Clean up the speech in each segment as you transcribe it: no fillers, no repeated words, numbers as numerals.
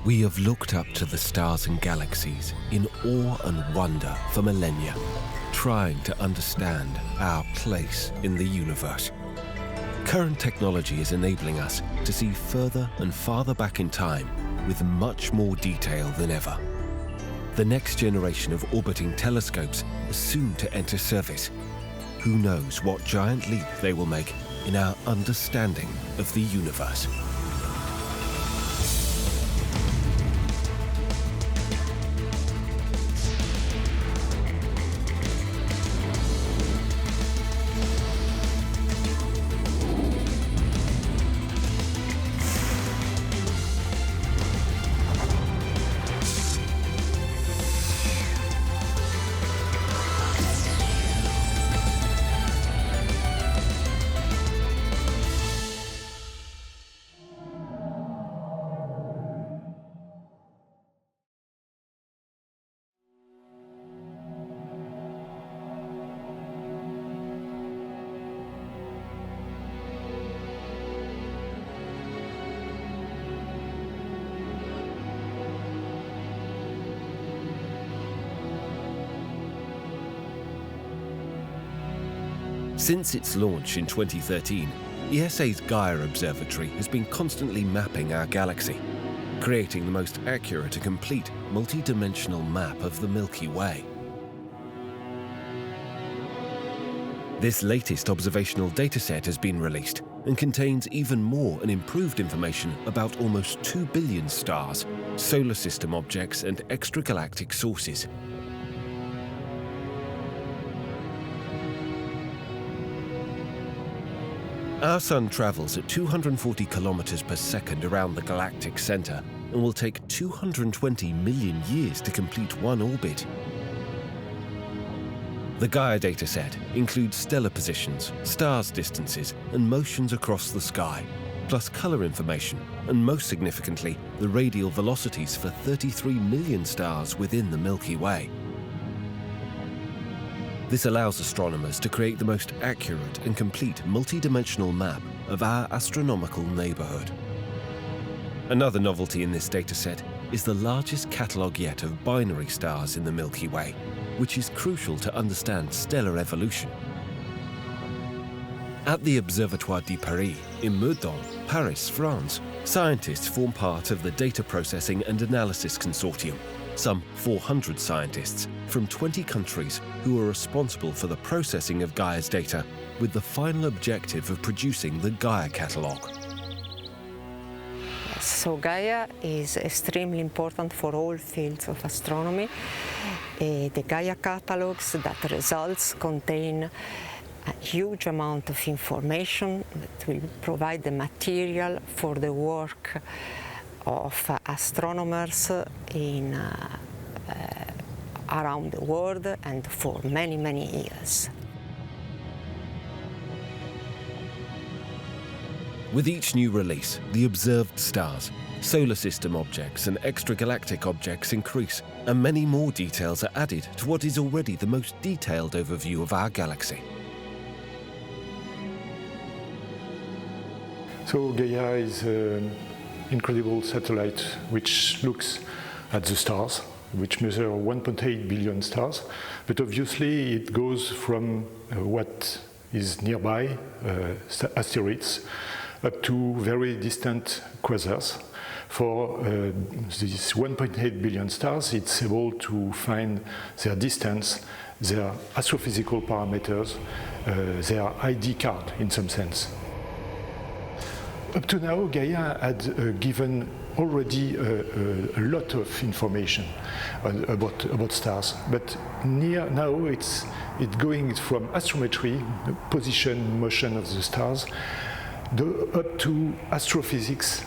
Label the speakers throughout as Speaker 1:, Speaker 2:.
Speaker 1: We have looked up to the stars and galaxies in awe and wonder for millennia, trying to understand our place in the universe. Current technology is enabling us to see further and farther back in time with much more detail than ever. The next generation of orbiting telescopes is soon to enter service. Who knows what giant leap they will make in our understanding of the universe. Since its launch in 2013, ESA's Gaia observatory has been constantly mapping our galaxy, creating the most accurate and complete multi-dimensional map of the Milky Way. This latest observational dataset has been released and contains even more and improved information about almost 2 billion stars, solar system objects and extragalactic sources. Our Sun travels at 240 kilometers per second around the galactic center and will take 220 million years to complete one orbit. The Gaia dataset includes stellar positions, stars' distances, and motions across the sky, plus color information, and most significantly, the radial velocities for 33 million stars within the Milky Way. This allows astronomers to create the most accurate and complete multi-dimensional map of our astronomical neighborhood. Another novelty in this dataset is the largest catalogue yet of binary stars in the Milky Way, which is crucial to understand stellar evolution. At the Observatoire de Paris in Meudon, Paris, France, scientists form part of the Data Processing and Analysis Consortium, some 400 scientists from 20 countries who are responsible for the processing of Gaia's data with the final objective of producing the Gaia catalogue.
Speaker 2: So Gaia is extremely important for all fields of astronomy. The Gaia catalogues, that results contain a huge amount of information that will provide the material for the work of astronomers around the world and for many, many years.
Speaker 1: With each new release, the observed stars, solar system objects and extragalactic objects increase, and many more details are added to what is already the most detailed overview of our galaxy.
Speaker 3: So Gaia is an incredible satellite which looks at the stars, which measure 1.8 billion stars, but obviously it goes from what is nearby, asteroids, up to very distant quasars. For these 1.8 billion stars, it's able to find their distance, their astrophysical parameters, their ID card in some sense. Up to now, Gaia had given already a lot of information about stars, but now it's going from astrometry, the position, motion of the stars, up to astrophysics,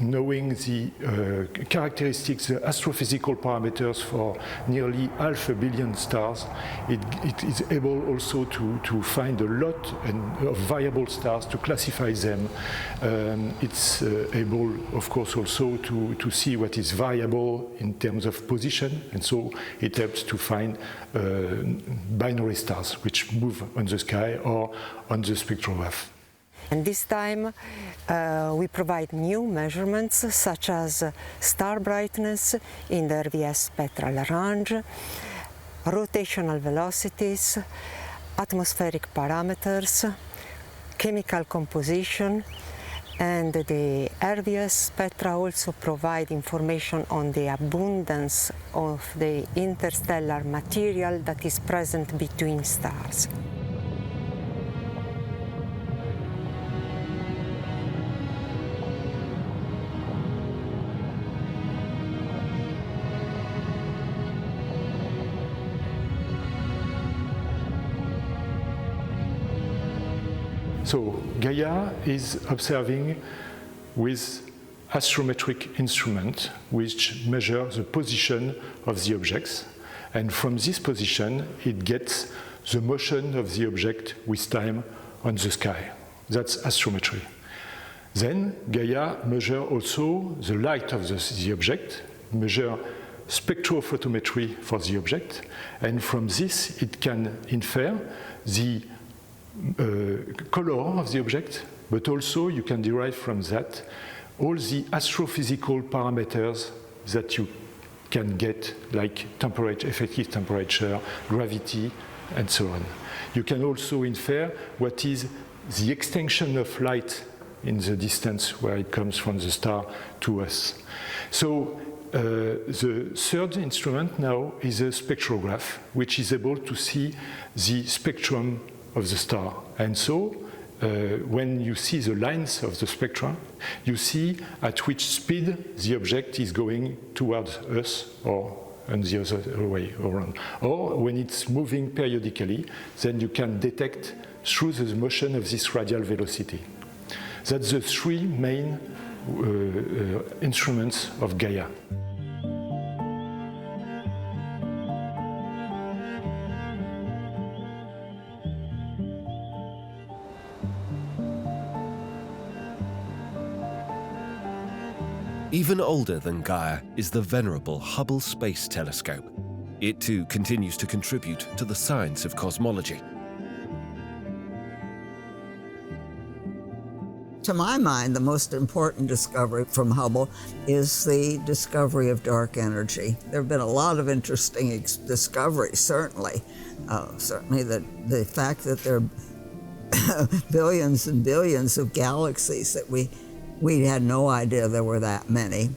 Speaker 3: knowing the characteristics, the astrophysical parameters for nearly 500 million stars. It is able also to find a lot of variable stars, to classify them. It's able, of course, also to see what is variable in terms of position, and so it helps to find binary stars which move on the sky or on the spectrograph.
Speaker 2: And this time we provide new measurements such as star brightness in the RVS spectral range, rotational velocities, atmospheric parameters, chemical composition, and the RVS spectra also provide information on the abundance of the interstellar material that is present between stars.
Speaker 3: So Gaia is observing with astrometric instrument which measure the position of the objects, and from this position it gets the motion of the object with time on the sky. That's astrometry. Then Gaia measure also the light of the object, measure spectrophotometry for the object, and from this it can infer the color of the object, but also you can derive from that all the astrophysical parameters that you can get, like temperature, effective temperature, gravity, and so on. You can also infer what is the extension of light in the distance where it comes from the star to us. So the third instrument now is a spectrograph, which is able to see the spectrum of the star. And so when you see the lines of the spectra, you see at which speed the object is going towards us or and the other way around. Or when it's moving periodically, then you can detect through the motion of this radial velocity. That's the three main instruments of Gaia.
Speaker 1: Even older than Gaia is the venerable Hubble Space Telescope. It too continues to contribute to the science of cosmology.
Speaker 4: To my mind, the most important discovery from Hubble is the discovery of dark energy. There have been a lot of interesting discoveries, certainly. Certainly the fact that there are billions and billions of galaxies that we had no idea there were that many.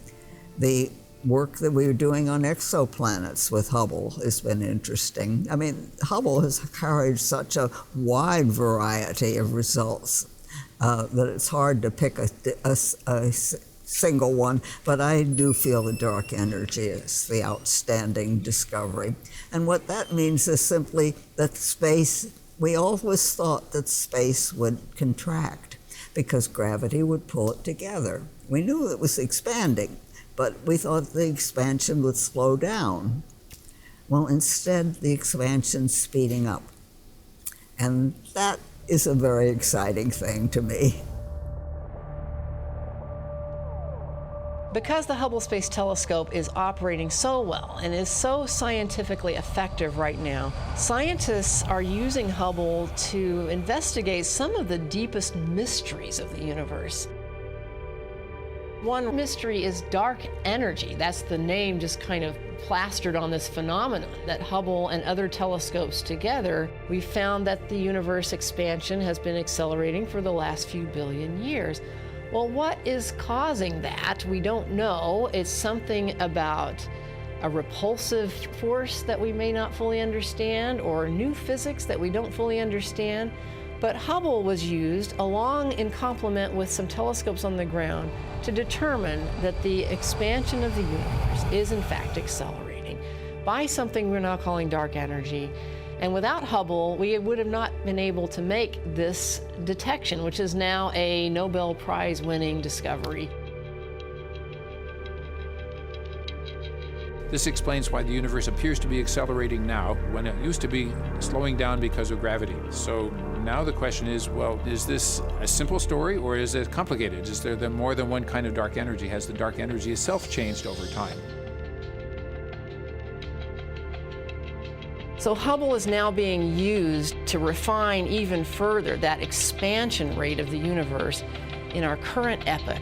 Speaker 4: The work that we were doing on exoplanets with Hubble has been interesting. I mean, Hubble has carried such a wide variety of results that it's hard to pick a single one, but I do feel the dark energy is the outstanding discovery. And what that means is simply that space, we always thought that space would contract because gravity would pull it together. We knew it was expanding, but we thought the expansion would slow down. Well, instead, the expansion's speeding up. And that is a very exciting thing to me.
Speaker 5: Because the Hubble Space Telescope is operating so well and is so scientifically effective right now, scientists are using Hubble to investigate some of the deepest mysteries of the universe. One mystery is dark energy. That's the name just kind of plastered on this phenomenon that Hubble and other telescopes together, we found that the universe expansion has been accelerating for the last few billion years. Well, what is causing that? We don't know. It's something about a repulsive force that we may not fully understand, or new physics that we don't fully understand. But Hubble was used along in complement with some telescopes on the ground to determine that the expansion of the universe is in fact accelerating by something we're now calling dark energy. And without Hubble, we would have not been able to make this detection, which is now a Nobel Prize-winning discovery.
Speaker 6: This explains why the universe appears to be accelerating now when it used to be slowing down because of gravity. So now the question is, well, is this a simple story or is it complicated? Is there more than one kind of dark energy? Has the dark energy itself changed over time?
Speaker 5: So Hubble is now being used to refine even further that expansion rate of the universe in our current epoch,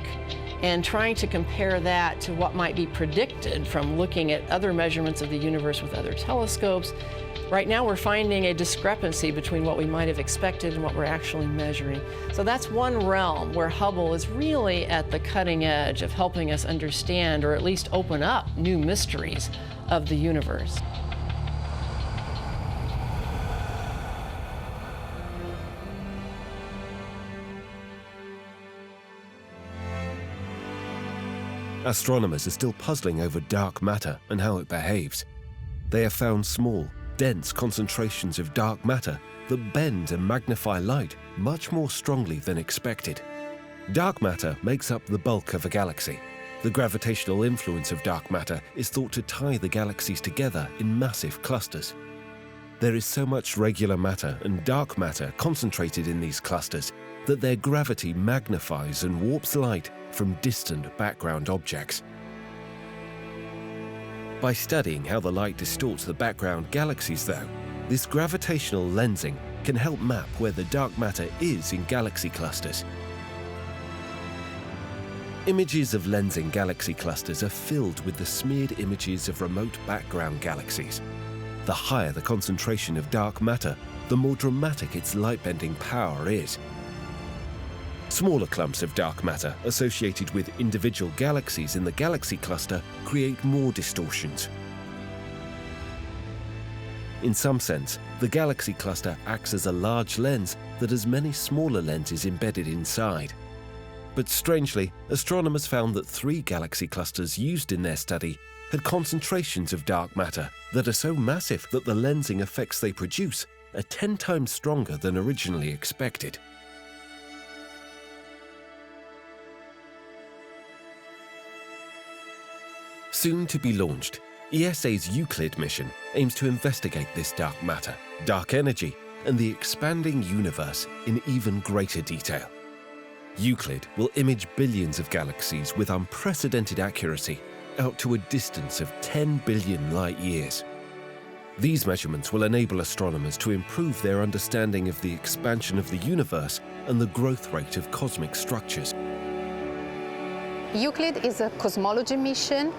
Speaker 5: and trying to compare that to what might be predicted from looking at other measurements of the universe with other telescopes. Right now we're finding a discrepancy between what we might have expected and what we're actually measuring. So that's one realm where Hubble is really at the cutting edge of helping us understand, or at least open up, new mysteries of the universe.
Speaker 1: Astronomers are still puzzling over dark matter and how it behaves. They have found small, dense concentrations of dark matter that bend and magnify light much more strongly than expected. Dark matter makes up the bulk of a galaxy. The gravitational influence of dark matter is thought to tie the galaxies together in massive clusters. There is so much regular matter and dark matter concentrated in these clusters that their gravity magnifies and warps light from distant background objects. By studying how the light distorts the background galaxies, though, this gravitational lensing can help map where the dark matter is in galaxy clusters. Images of lensing galaxy clusters are filled with the smeared images of remote background galaxies. The higher the concentration of dark matter, the more dramatic its light-bending power is. Smaller clumps of dark matter associated with individual galaxies in the galaxy cluster create more distortions. In some sense, the galaxy cluster acts as a large lens that has many smaller lenses embedded inside. But strangely, astronomers found that 3 galaxy clusters used in their study had concentrations of dark matter that are so massive that the lensing effects they produce are 10 times stronger than originally expected. Soon to be launched, ESA's Euclid mission aims to investigate this dark matter, dark energy, and the expanding universe in even greater detail. Euclid will image billions of galaxies with unprecedented accuracy out to a distance of 10 billion light-years. These measurements will enable astronomers to improve their understanding of the expansion of the universe and the growth rate of cosmic structures.
Speaker 7: Euclid is a cosmology mission.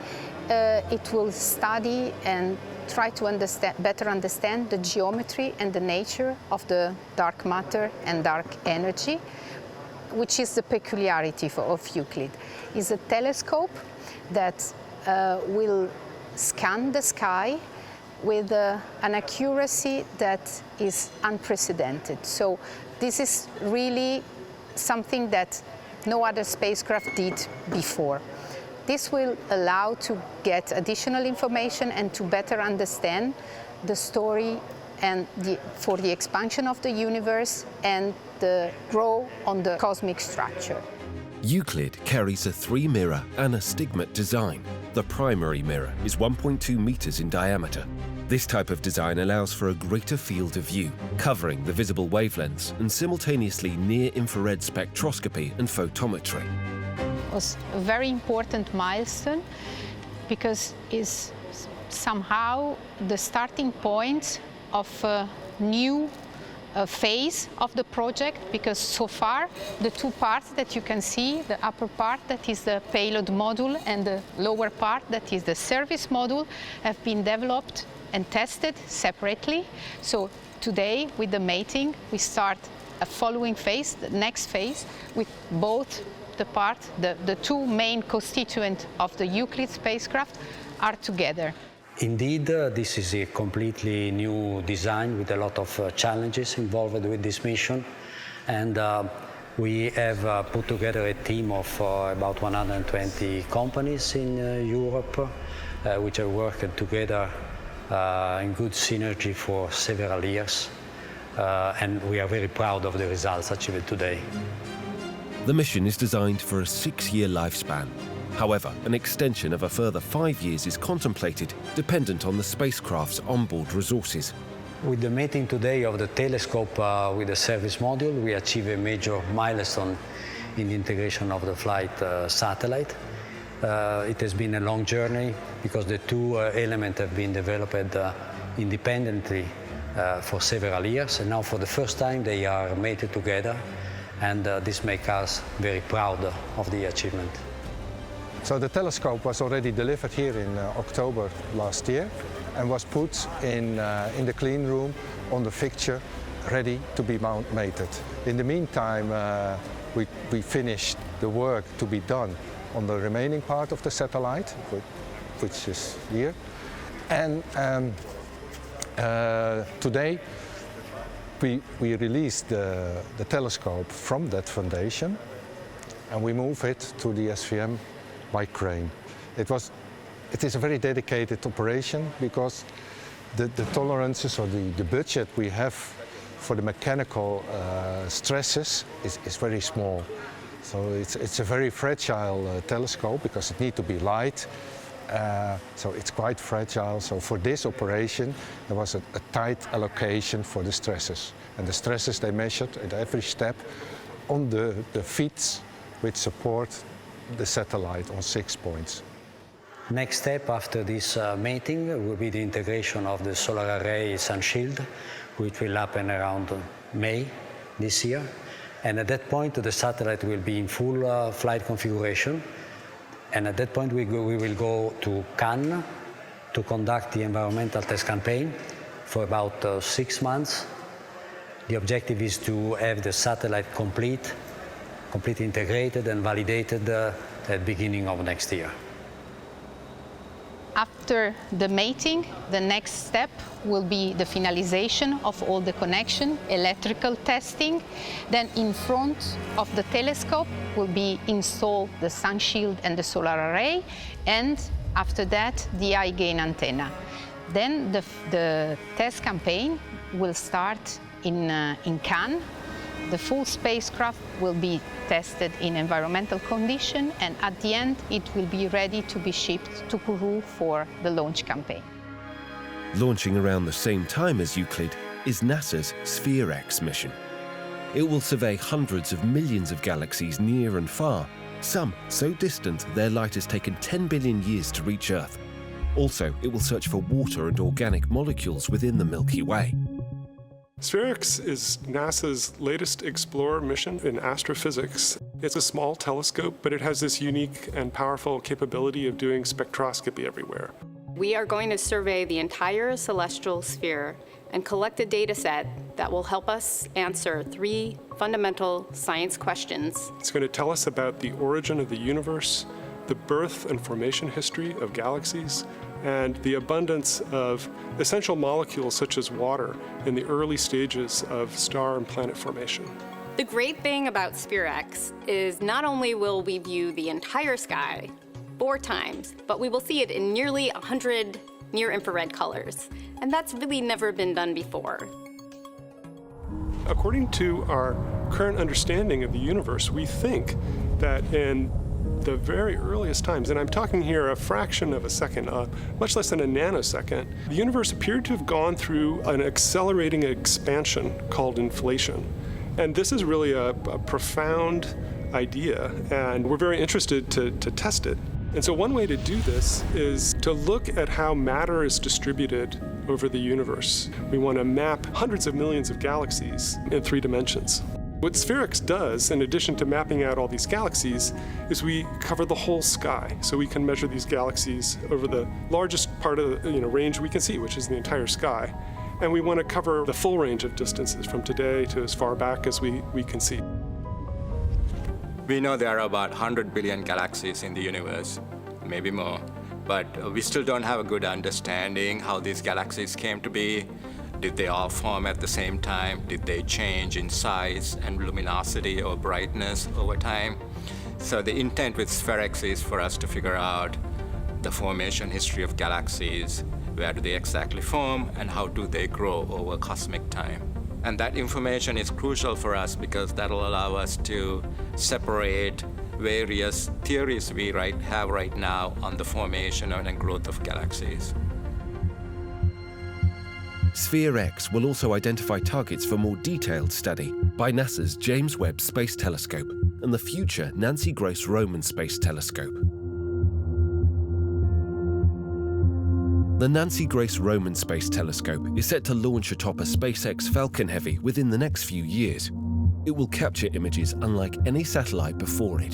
Speaker 7: It will study and try to better understand the geometry and the nature of the dark matter and dark energy, which is the peculiarity of Euclid. It's a telescope that will scan the sky with an accuracy that is unprecedented. So this is really something that no other spacecraft did before. This will allow to get additional information and to better understand the story and for the expansion of the universe and the growth on the cosmic structure.
Speaker 1: Euclid carries a 3-mirror anastigmat design. The primary mirror is 1.2 meters in diameter. This type of design allows for a greater field of view, covering the visible wavelengths and simultaneously near-infrared spectroscopy and photometry.
Speaker 7: It was a very important milestone because it's somehow the starting point of a new phase of the project, because so far the 2 parts that you can see, the upper part that is the payload module and the lower part that is the service module, have been developed and tested separately. So today with the mating we start a following phase, the next phase, with both the 2 main constituents of the Euclid spacecraft are together.
Speaker 8: Indeed, this is a completely new design with a lot of challenges involved with this mission. And we have put together a team of about 120 companies in Europe, which are working together in good synergy for several years. And we are very proud of the results achieved today.
Speaker 1: The mission is designed for a 6-year lifespan. However, an extension of a further 5 years is contemplated, dependent on the spacecraft's onboard resources.
Speaker 8: With the mating today of the telescope with the service module, we achieve a major milestone in the integration of the flight satellite. It has been a long journey because the 2 elements have been developed independently for several years, and now for the first time they are mated together, and this makes us very proud of the achievement.
Speaker 9: So the telescope was already delivered here in October last year and was put in the clean room on the fixture, ready to be mated. In the meantime, we finished the work to be done on the remaining part of the satellite, which is here. And today we released the telescope from that foundation, and we move it to the SVM by crane. It is a very dedicated operation because the tolerances or the budget we have for the mechanical stresses is very small. So it's a very fragile telescope because it needs to be light. So it's quite fragile. So for this operation, there was a tight allocation for the stresses. And the stresses they measured at every step on the feet which support the satellite on 6 points.
Speaker 8: Next step after this mating will be the integration of the solar array sun shield, which will happen around May this year. And at that point, the satellite will be in full flight configuration. And at that point, we will go to Cannes to conduct the environmental test campaign for about 6 months. The objective is to have the satellite completely integrated and validated at the beginning of next year.
Speaker 7: After the mating, the next step will be the finalization of all the connection, electrical testing. Then in front of the telescope will be installed the sun shield and the solar array, and after that the high gain antenna. Then the test campaign will start in Cannes. The full spacecraft will be tested in environmental condition, and at the end it will be ready to be shipped to Kourou for the launch campaign.
Speaker 1: Launching around the same time as Euclid is NASA's Sphere-X mission. It will survey hundreds of millions of galaxies near and far, some so distant their light has taken 10 billion years to reach Earth. Also, it will search for water and organic molecules within the Milky Way.
Speaker 10: Sphere-X is NASA's latest Explorer mission in astrophysics. It's a small telescope, but it has this unique and powerful capability of doing spectroscopy everywhere.
Speaker 11: We are going to survey the entire celestial sphere and collect a data set that will help us answer 3 fundamental science questions.
Speaker 10: It's going to tell us about the origin of the universe, the birth and formation history of galaxies, and the abundance of essential molecules such as water in the early stages of star and planet formation.
Speaker 11: The great thing about Sphere-X is not only will we view the entire sky 4 times, but we will see it in nearly 100 near-infrared colors. And that's really never been done before.
Speaker 10: According to our current understanding of the universe, we think that in the very earliest times, and I'm talking here a fraction of a second, much less than a nanosecond, the universe appeared to have gone through an accelerating expansion called inflation. And this is really a profound idea, and we're very interested to test it. And so one way to do this is to look at how matter is distributed over the universe. We want to map hundreds of millions of galaxies in 3 dimensions. What Sphere-X does, in addition to mapping out all these galaxies, is we cover the whole sky. So we can measure these galaxies over the largest part of the range we can see, which is the entire sky. And we want to cover the full range of distances from today to as far back as we can see.
Speaker 12: We know there are about 100 billion galaxies in the universe, maybe more. But we still don't have a good understanding how these galaxies came to be. Did they all form at the same time? Did they change in size and luminosity or brightness over time? So the intent with Sphere-X is for us to figure out the formation history of galaxies, where do they exactly form, and how do they grow over cosmic time. And that information is crucial for us because that'll allow us to separate various theories we have right now on the formation and growth of galaxies.
Speaker 1: Sphere-X will also identify targets for more detailed study by NASA's James Webb Space Telescope and the future Nancy Grace Roman Space Telescope. The Nancy Grace Roman Space Telescope is set to launch atop a SpaceX Falcon Heavy within the next few years. It will capture images unlike any satellite before it.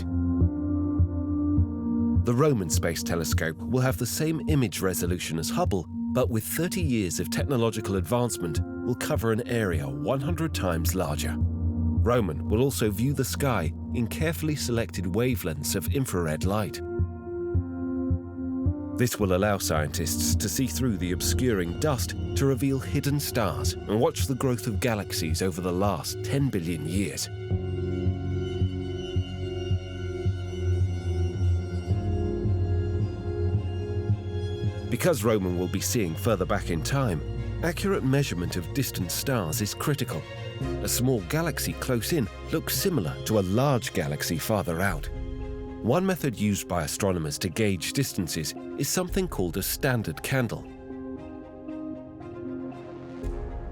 Speaker 1: The Roman Space Telescope will have the same image resolution as Hubble, but with 30 years of technological advancement, will cover an area 100 times larger. Roman will also view the sky in carefully selected wavelengths of infrared light. This will allow scientists to see through the obscuring dust to reveal hidden stars and watch the growth of galaxies over the last 10 billion years. Because Roman will be seeing further back in time, accurate measurement of distant stars is critical. A small galaxy close in looks similar to a large galaxy farther out. One method used by astronomers to gauge distances is something called a standard candle.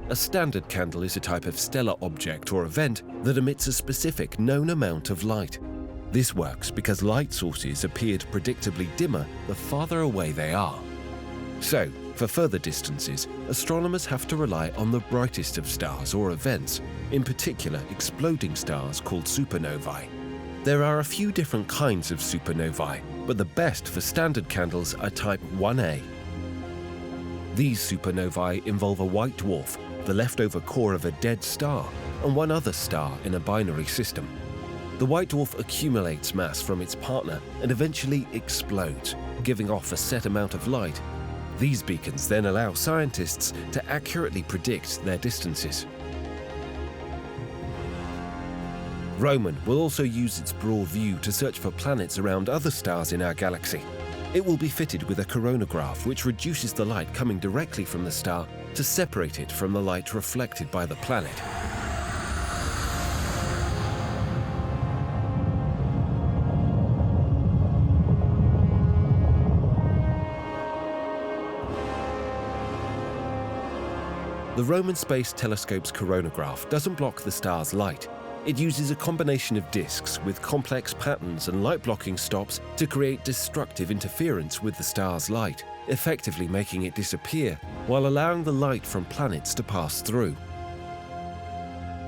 Speaker 1: A standard candle is a type of stellar object or event that emits a specific known amount of light. This works because light sources appeared predictably dimmer the farther away they are. So, for further distances, astronomers have to rely on the brightest of stars or events, in particular exploding stars called supernovae. There are a few different kinds of supernovae, but the best for standard candles are type 1a. These supernovae involve a white dwarf, the leftover core of a dead star, and one other star in a binary system. The white dwarf accumulates mass from its partner and eventually explodes, giving off a set amount of light. These beacons then allow scientists to accurately predict their distances. Roman will also use its broad view to search for planets around other stars in our galaxy. It will be fitted with a coronagraph which reduces the light coming directly from the star to separate it from the light reflected by the planet. The Roman Space Telescope's coronagraph doesn't block the star's light. It uses a combination of disks with complex patterns and light-blocking stops to create destructive interference with the star's light, effectively making it disappear while allowing the light from planets to pass through.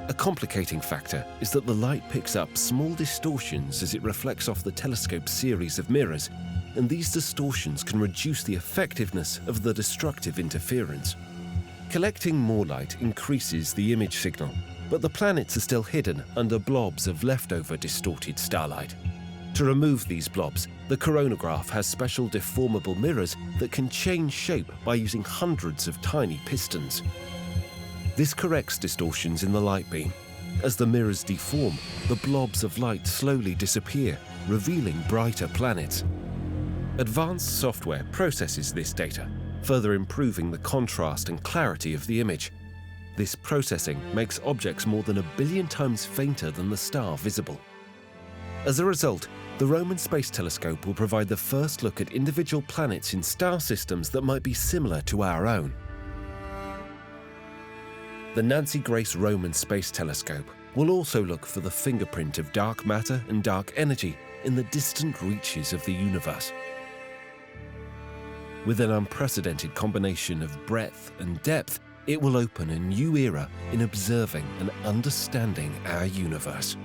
Speaker 1: A complicating factor is that the light picks up small distortions as it reflects off the telescope's series of mirrors, and these distortions can reduce the effectiveness of the destructive interference. Collecting more light increases the image signal, but the planets are still hidden under blobs of leftover distorted starlight. To remove these blobs, the coronagraph has special deformable mirrors that can change shape by using hundreds of tiny pistons. This corrects distortions in the light beam. As the mirrors deform, the blobs of light slowly disappear, revealing brighter planets. Advanced software processes this data, further improving the contrast and clarity of the image. This processing makes objects more than 1 billion times fainter than the star visible. As a result, the Roman Space Telescope will provide the first look at individual planets in star systems that might be similar to our own. The Nancy Grace Roman Space Telescope will also look for the fingerprint of dark matter and dark energy in the distant reaches of the universe. With an unprecedented combination of breadth and depth, it will open a new era in observing and understanding our universe.